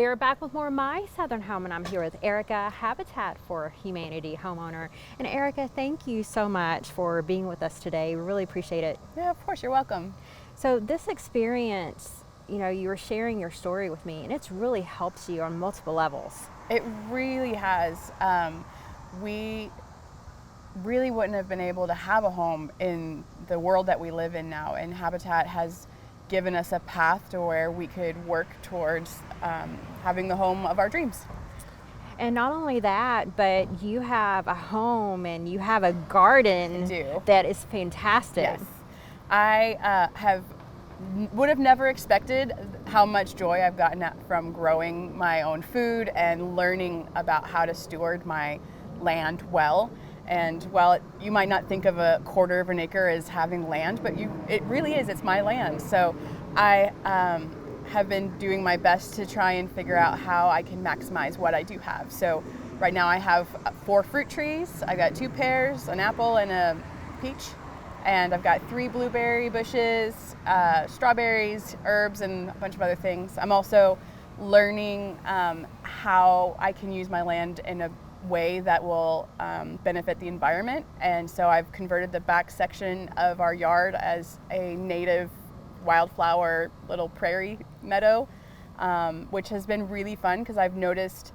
we're back with more of My Southern Home, and I'm here with Erica, Habitat for Humanity homeowner. And Erica, thank you so much for being with us today. We really appreciate it. Yeah, of course, you're welcome. So this experience, you know, you were sharing your story with me, and it's really helped you on multiple levels. It really has. We really wouldn't have been able to have a home in the world that we live in now, and Habitat has given us a path to where we could work towards having the home of our dreams. And not only that, but you have a home and you have a garden that is fantastic. Yes. I would have never expected how much joy I've gotten from growing my own food and learning about how to steward my land well. And while you might not think of a quarter of an acre as having land, but it really is, it's my land. So I have been doing my best to try and figure out how I can maximize what I do have. So right now I have 4 fruit trees. I got 2 pears, an apple, and a peach. And I've got 3 blueberry bushes, strawberries, herbs, and a bunch of other things. I'm also learning how I can use my land in a way that will benefit the environment. And so I've converted the back section of our yard as a native wildflower little prairie meadow, which has been really fun because I've noticed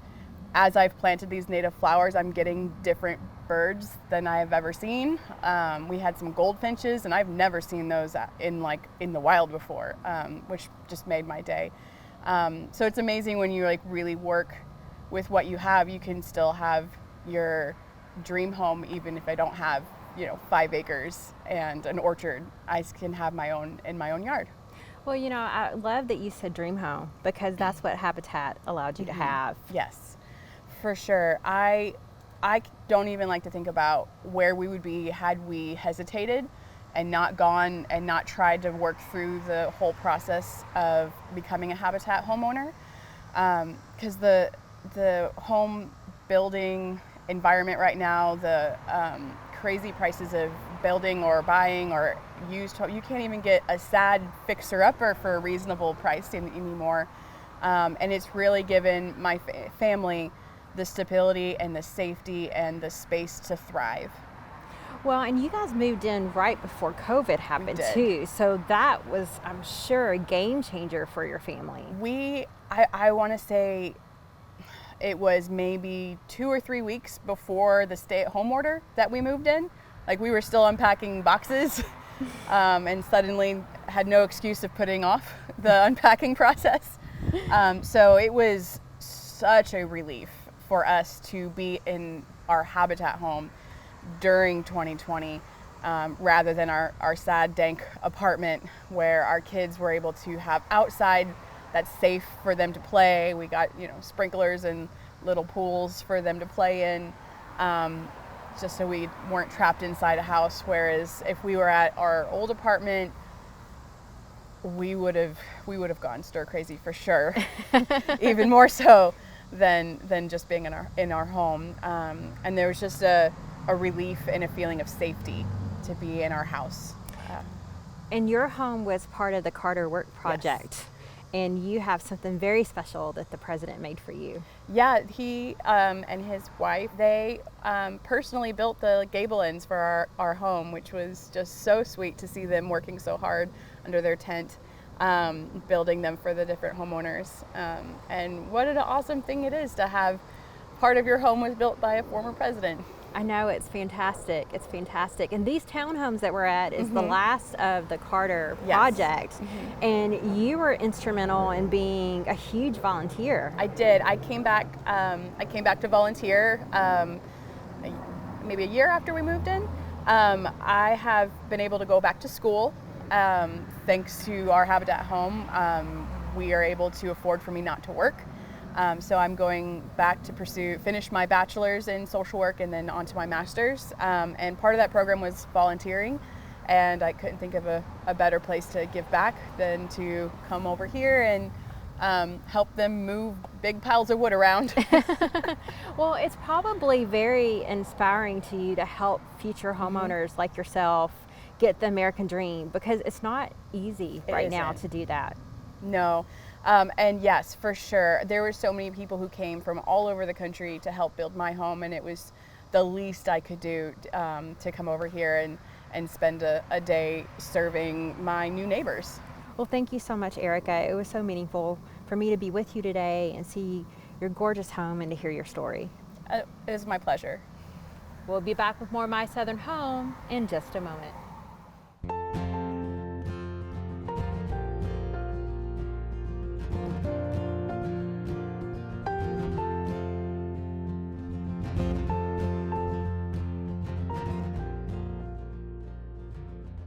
as I've planted these native flowers, I'm getting different birds than I've ever seen. We had some goldfinches, and I've never seen those in the wild before, which just made my day. So it's amazing when you really work with what you have. You can still have your dream home, even if I don't have 5 acres and an orchard. I can have my own in my own yard. Well, I love that you said dream home, because that's what Habitat allowed you to have. Yes, for sure. I don't even like to think about where we would be had we hesitated and not gone and not tried to work through the whole process of becoming a Habitat homeowner, because the home building environment right now, the crazy prices of building or buying or used home, you can't even get a sad fixer-upper for a reasonable price anymore. And it's really given my family the stability and the safety and the space to thrive. Well, and you guys moved in right before COVID happened too. So that was, I'm sure, a game changer for your family. I want to say it was maybe 2 or 3 weeks before the stay-at-home order that we moved in. We were still unpacking boxes and suddenly had no excuse of putting off the unpacking process. So it was such a relief for us to be in our Habitat home during 2020 rather than our sad, dank apartment where our kids were able to have outside that's safe for them to play. We got, sprinklers and little pools for them to play in, just so we weren't trapped inside a house. Whereas if we were at our old apartment, we would have gone stir crazy for sure, even more so than just being in our home. And there was just a relief and a feeling of safety to be in our house. And your home was part of the Carter Work Project. Yes. And you have something very special that the president made for you. Yeah, he and his wife, they personally built the gable ends for our home, which was just so sweet to see them working so hard under their tent, building them for the different homeowners. And what an awesome thing it is to have part of your home was built by a former president. I know, it's fantastic. It's fantastic. And these townhomes that we're at is the last of the Carter project. And you were instrumental in being a huge volunteer. I did. I came back to volunteer maybe a year after we moved in. I have been able to go back to school thanks to our Habitat home. We are able to afford for me not to work. So I'm going back to finish my bachelor's in social work and then on to my master's. And part of that program was volunteering. And I couldn't think of a better place to give back than to come over here and help them move big piles of wood around. Well, it's probably very inspiring to you to help future homeowners like yourself get the American dream, because it's not easy right now to do that. No. And yes, for sure, there were so many people who came from all over the country to help build my home, and it was the least I could do to come over here and spend a day serving my new neighbors. Well, thank you so much, Erica. It was so meaningful for me to be with you today and see your gorgeous home and to hear your story. It was my pleasure. We'll be back with more My Southern Home in just a moment.